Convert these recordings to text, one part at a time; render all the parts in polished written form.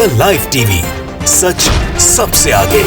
The live TV, सच सबसे आगे।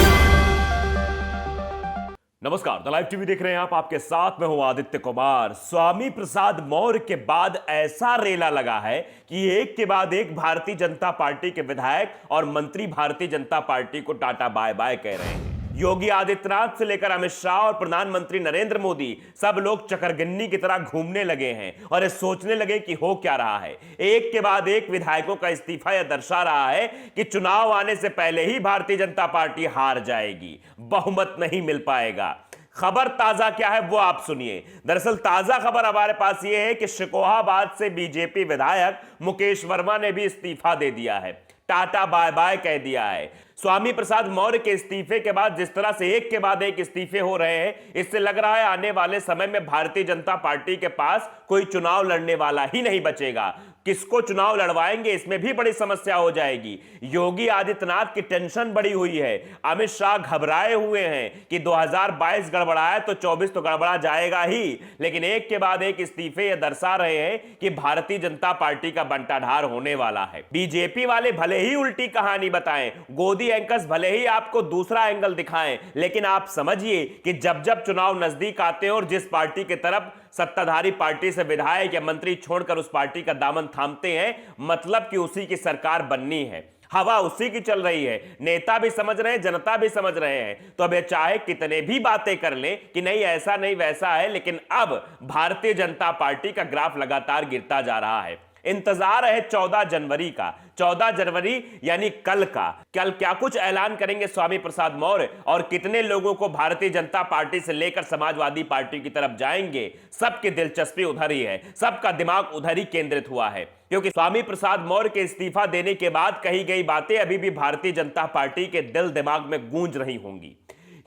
नमस्कार, द लाइव टीवी देख रहे हैं आप। आपके साथ में हूं आदित्य कुमार। स्वामी प्रसाद मौर्य के बाद ऐसा रेला लगा है कि एक के बाद एक भारतीय जनता पार्टी के विधायक और मंत्री भारतीय जनता पार्टी को टाटा बाय बाय कह रहे हैं। योगी आदित्यनाथ से लेकर अमित शाह और प्रधानमंत्री नरेंद्र मोदी, सब लोग चकरगन्नी की तरह घूमने लगे हैं और ये सोचने लगे कि हो क्या रहा है। एक के बाद एक विधायकों का इस्तीफा यह दर्शा रहा है कि चुनाव आने से पहले ही भारतीय जनता पार्टी हार जाएगी, बहुमत नहीं मिल पाएगा। खबर ताजा क्या है वो आप सुनिए। दरअसल ताजा खबर हमारे पास ये है कि शिकोहाबाद से बीजेपी विधायक मुकेश वर्मा ने भी इस्तीफा दे दिया है, टाटा बाय बाय कह दिया है। स्वामी प्रसाद मौर्य के इस्तीफे के बाद जिस तरह से एक के बाद एक इस्तीफे हो रहे हैं, इससे लग रहा है आने वाले समय में भारतीय जनता पार्टी के पास कोई चुनाव लड़ने वाला ही नहीं बचेगा। किसको चुनाव लड़वाएंगे, इसमें भी बड़ी समस्या हो जाएगी। योगी आदित्यनाथ की टेंशन बढ़ी हुई है। अमित शाह घबराए हुए हैं कि 2022 गड़बड़ाया तो 24 तो गड़बड़ा जाएगा ही। लेकिन एक के बाद एक इस्तीफे ये दर्शा रहे हैं कि भारतीय जनता पार्टी का बंटाढार होने वाला है। बीजेपी वाले भले ही उल्टी कहानी बताएं, गोदी एंकर्स भले ही आपको दूसरा एंगल दिखाएं, लेकिन आप समझिए कि जब जब चुनाव नजदीक आते हैं और जिस पार्टी की तरफ सत्ताधारी पार्टी से विधायक या मंत्री छोड़कर उस पार्टी का दामन थामते हैं, मतलब कि उसी की सरकार बननी है, हवा उसी की चल रही है। नेता भी समझ रहे हैं, जनता भी समझ रहे हैं। तो अब ये चाहे कितने भी बातें कर लें कि नहीं ऐसा नहीं वैसा है, लेकिन अब भारतीय जनता पार्टी का ग्राफ लगातार गिरता जा रहा है। इंतजार है 14 जनवरी का। 14 जनवरी यानी कल का। कल क्या कुछ ऐलान करेंगे स्वामी प्रसाद मौर्य और कितने लोगों को भारतीय जनता पार्टी से लेकर समाजवादी पार्टी की तरफ जाएंगे, सबकी दिलचस्पी उधर ही है, सबका दिमाग उधर ही केंद्रित हुआ है। क्योंकि स्वामी प्रसाद मौर्य के इस्तीफा देने के बाद कही गई बातें अभी भी भारतीय जनता पार्टी के दिल दिमाग में गूंज रही होंगी।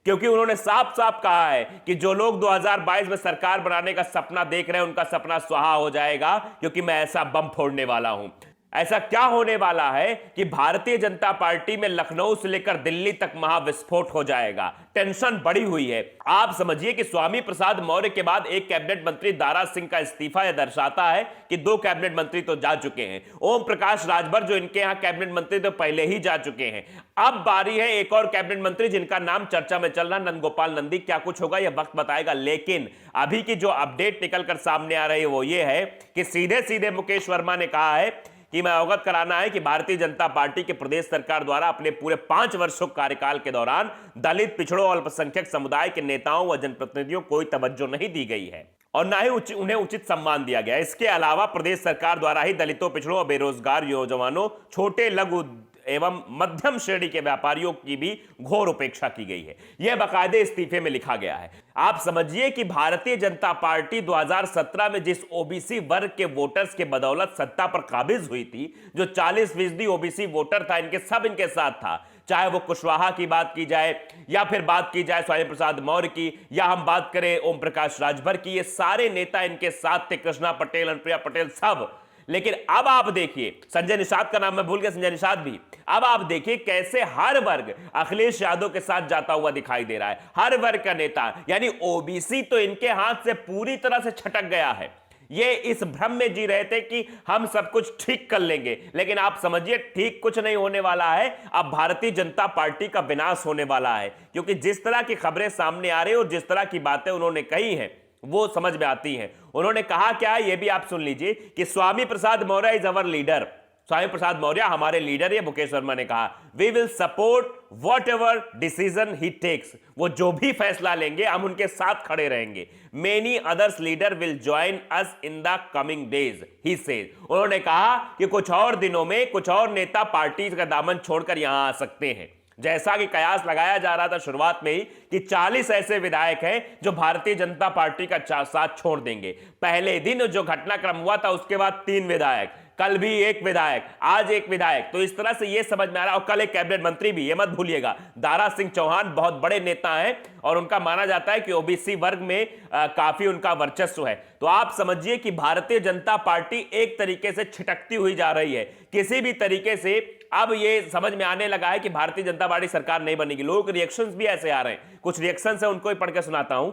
क्योंकि उन्होंने साफ साफ कहा है कि जो लोग 2022 में सरकार बनाने का सपना देख रहे हैं, उनका सपना स्वाहा हो जाएगा, क्योंकि मैं ऐसा बम फोड़ने वाला हूं। ऐसा क्या होने वाला है कि भारतीय जनता पार्टी में लखनऊ से लेकर दिल्ली तक महाविस्फोट हो जाएगा। टेंशन बढ़ी हुई है। आप समझिए कि स्वामी प्रसाद मौर्य के बाद एक कैबिनेट मंत्री दारा सिंह का इस्तीफा यह दर्शाता है कि 2 कैबिनेट मंत्री तो जा चुके हैं। ओम प्रकाश राजभर जो इनके यहां कैबिनेट मंत्री तो पहले ही जा चुके हैं। अब बारी है एक और कैबिनेट मंत्री जिनका नाम चर्चा में चल रहा, नंदगोपाल नंदी। क्या कुछ होगा यह वक्त बताएगा, लेकिन अभी की जो अपडेट निकलकर सामने आ रही है वो ये है कि सीधे सीधे मुकेश वर्मा ने कहा है कि मैं अवगत कराना है कि भारतीय जनता पार्टी के प्रदेश सरकार द्वारा अपने पूरे 5 वर्षों कार्यकाल के दौरान दलित, पिछड़ों और अल्पसंख्यक समुदाय के नेताओं व जनप्रतिनिधियों को कोई तवज्जो नहीं दी गई है और ना ही उन्हें उचित सम्मान दिया गया। इसके अलावा प्रदेश सरकार द्वारा ही दलितों, पिछड़ों और बेरोजगार नौजवानों, छोटे लघु एवं मध्यम श्रेणी के व्यापारियों की भी घोर उपेक्षा की गई है। यह बाकायदे इस्तीफे में लिखा गया है। आप समझिए कि भारतीय जनता पार्टी 2017 में जिस ओबीसी वर्ग के वोटर्स के बदौलत सत्ता पर काबिज हुई थी, जो 40% ओबीसी वोटर था, इनके साथ था। चाहे वो कुशवाहा की बात की जाए या फिर बात की जाए स्वामी प्रसाद मौर्य की, या हम बात करें ओम प्रकाश राजभर की, ये सारे नेता इनके साथ थे, कृष्णा पटेल, अनुप्रिया पटेल, सब। लेकिन अब आप देखिए, संजय निषाद का नाम मैं भूल गया, संजय निषाद भी। अब आप देखिए कैसे हर वर्ग अखिलेश यादव के साथ जाता हुआ दिखाई दे रहा है। हर वर्ग का नेता, यानी ओबीसी तो इनके हाथ से पूरी तरह से छटक गया है। ये इस भ्रम में जी रहे थे कि हम सब कुछ ठीक कर लेंगे, लेकिन आप समझिए ठीक कुछ नहीं होने वाला है। अब भारतीय जनता पार्टी का विनाश होने वाला है, क्योंकि जिस तरह की खबरें सामने आ रही है और जिस तरह की बातें उन्होंने कही हैं वो समझ में आती हैं। उन्होंने कहा क्या है ये भी आप सुन लीजिए कि Swami Prasad Maurya is our leader. Swami Prasad Maurya हमारे लीडर, ये मुकेश वर्मा ने कहा। We will support whatever decision he takes. वो जो भी फैसला लेंगे हम उनके साथ खड़े रहेंगे। Many others leader will join us in the coming days, he says. उन्होंने कहा कि कुछ और दिनों में कुछ और नेता पार्टी का दामन छोड़कर यहां आ सकते हैं। जैसा कि कयास लगाया जा रहा था शुरुआत में ही कि 40 ऐसे विधायक हैं जो भारतीय जनता पार्टी का साथ छोड़ देंगे। पहले दिन जो घटनाक्रम हुआ था उसके बाद 3 विधायक, कल भी 1 विधायक, आज 1 विधायक। तो इस तरह से यह समझ में आ रहा है। और कल एक कैबिनेट मंत्री भी, ये मत भूलिएगा, दारा सिंह चौहान बहुत बड़े नेता हैं और उनका माना जाता है कि ओबीसी वर्ग में काफी उनका वर्चस्व है। तो आप समझिए कि भारतीय जनता पार्टी एक तरीके से छिटकती हुई जा रही है। किसी भी तरीके से अब ये समझ में आने लगा है कि भारतीय जनता पार्टी सरकार नहीं बनेगी। लोगों के रिएक्शंस भी ऐसे आ रहे हैं। कुछ रिएक्शंस है, उनको ही पढ़ के सुनाता हूं।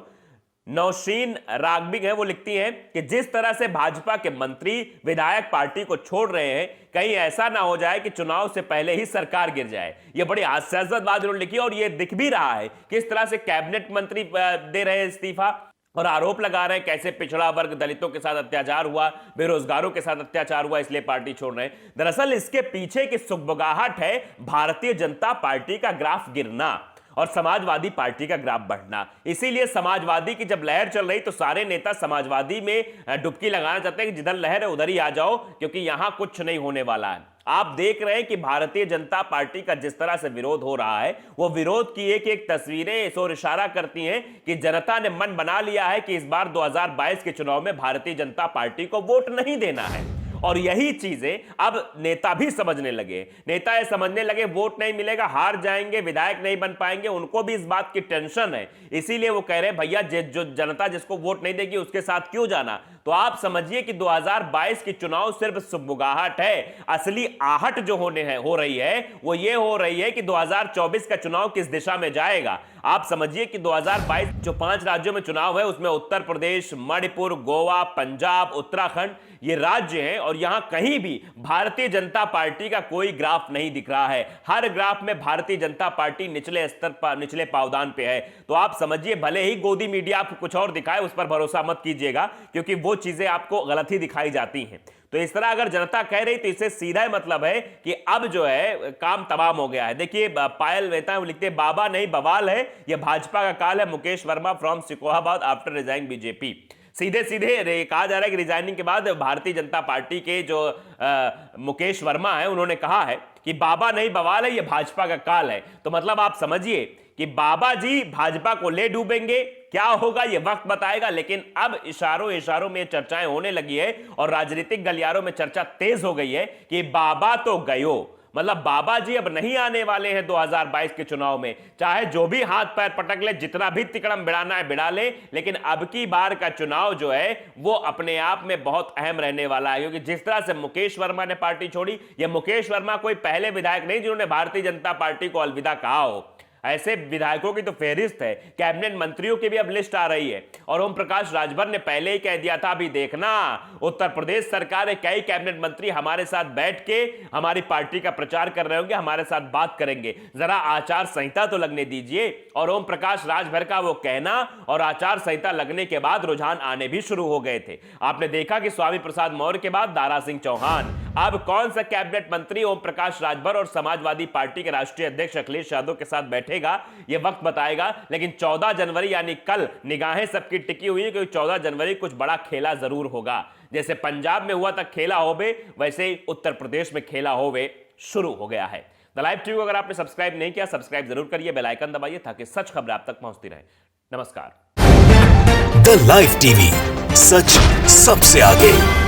नौशीन रागबिग है, वो लिखती हैं कि जिस तरह से भाजपा के मंत्री विधायक पार्टी को छोड़ रहे हैं, कहीं ऐसा ना हो जाए कि चुनाव से पहले ही सरकार गिर जाए। ये बड़ी हास्यास्पद बात उन्होंने लिखी और ये दिख भी रहा है किस तरह से कैबिनेट मंत्री दे रहे हैं इस्तीफा और आरोप लगा रहे हैं कैसे पिछड़ा वर्ग दलितों के साथ अत्याचार हुआ, बेरोजगारों के साथ अत्याचार हुआ, इसलिए पार्टी छोड़ रहे हैं। दरअसल इसके पीछे की सुगबुगाहट है भारतीय जनता पार्टी का ग्राफ गिरना और समाजवादी पार्टी का ग्राफ बढ़ना। इसीलिए समाजवादी की जब लहर चल रही तो सारे नेता समाजवादी में डुबकी लगाना चाहते हैं कि जिधर लहर है उधर ही आ जाओ, क्योंकि यहां कुछ नहीं होने वाला है। आप देख रहे हैं कि भारतीय जनता पार्टी का जिस तरह से विरोध हो रहा है, वो विरोध की एक एक तस्वीरें इस ओर इशारा करती हैं कि जनता ने मन बना लिया है कि इस बार 2022 के चुनाव में भारतीय जनता पार्टी को वोट नहीं देना है। और यही चीजें अब नेता भी समझने लगे। नेता ये समझने लगे वोट नहीं मिलेगा, हार जाएंगे, विधायक नहीं बन पाएंगे, उनको भी इस बात की टेंशन है। इसीलिए वो कह रहे हैं भैया जो जनता जिसको वोट नहीं देगी उसके साथ क्यों जाना। तो आप समझिए कि 2022 की चुनाव सिर्फ सुगबुगाहट है। असली आहट जो हो रही है वो ये हो रही है कि 2024 का चुनाव किस दिशा में जाएगा। आप समझिए कि 2022 जो 5 राज्यों में चुनाव है उसमें उत्तर प्रदेश, मणिपुर, गोवा, पंजाब, उत्तराखंड ये राज्य हैं और यहां कहीं भी भारतीय जनता पार्टी का कोई ग्राफ नहीं दिख रहा है। हर ग्राफ में भारतीय जनता पार्टी निचले स्तर पर, निचले पावदान पे है। तो आप समझिए भले ही गोदी मीडिया आपको कुछ और दिखाए, उस पर भरोसा मत कीजिएगा, क्योंकि वो चीजें आपको गलत ही दिखाई जाती हैं। तो इस तरह अगर जनता कह रही तो इससे सीधा ही मतलब है कि अब जो है काम तमाम हो गया है। देखिए पायल मेहता लिखते हैं बाबा नहीं बवाल है, यह भाजपा का काल है। Mukesh Verma from Shikohabad after resigning BJP. सीधे सीधे कहा जा रहा है कि रिजाइनिंग के बाद भारतीय जनता पार्टी के जो मुकेश वर्मा है उन्होंने कहा है कि बाबा नहीं बवाल है, यह भाजपा का काल है। तो मतलब आप समझिए कि बाबा जी भाजपा को ले डूबेंगे। क्या होगा ये वक्त बताएगा, लेकिन अब इशारों में चर्चाएं होने लगी है और राजनीतिक गलियारों में चर्चा तेज हो गई है कि बाबा तो गयो, मतलब बाबा जी अब नहीं आने वाले हैं 2022 के चुनाव में। चाहे जो भी हाथ पैर पटक ले, जितना भी तिकड़म बिड़ाना है बिड़ा ले, लेकिन अब की बार का चुनाव जो है वो अपने आप में बहुत अहम रहने वाला है। क्योंकि जिस तरह से मुकेश वर्मा ने पार्टी छोड़ी, ये मुकेश वर्मा कोई पहले विधायक नहीं जिन्होंने भारतीय जनता पार्टी को अलविदा कहा हो। ऐसे विधायकों की तो फेहरिस्त है, कैबिनेट मंत्रियों की भी अब लिस्ट आ रही है। और ओम प्रकाश राजभर ने पहले ही कह दिया था, अभी देखना उत्तर प्रदेश सरकार है, कई कैबिनेट मंत्री हमारे साथ बैठ के हमारी पार्टी का प्रचार कर रहे होंगे, हमारे साथ बात करेंगे, जरा आचार संहिता तो लगने दीजिए। और ओम प्रकाश राजभर का वो कहना और आचार संहिता लगने के बाद रुझान आने भी शुरू हो गए थे। आपने देखा कि स्वामी प्रसाद मौर्य के बाद दारा सिंह चौहान, अब कौन सा कैबिनेट मंत्री ओम प्रकाश राजभर और समाजवादी पार्टी के राष्ट्रीय अध्यक्ष अखिलेश यादव के साथ बैठेगा यह वक्त बताएगा। लेकिन 14 जनवरी यानी कल निगाहें सबकी टिकी हुई है, क्योंकि 14 जनवरी कुछ बड़ा खेला जरूर होगा। जैसे पंजाब में हुआ था खेला होवे, वैसे ही उत्तर प्रदेश में खेला होवे शुरू हो गया है। द लाइव टीवी को अगर आपने सब्सक्राइब नहीं किया, सब्सक्राइब जरूर करिए, बेल आइकन दबाइए ताकि सच खबरें आप तक पहुंचती रहे। नमस्कार। द लाइव टीवी, सच सबसे आगे।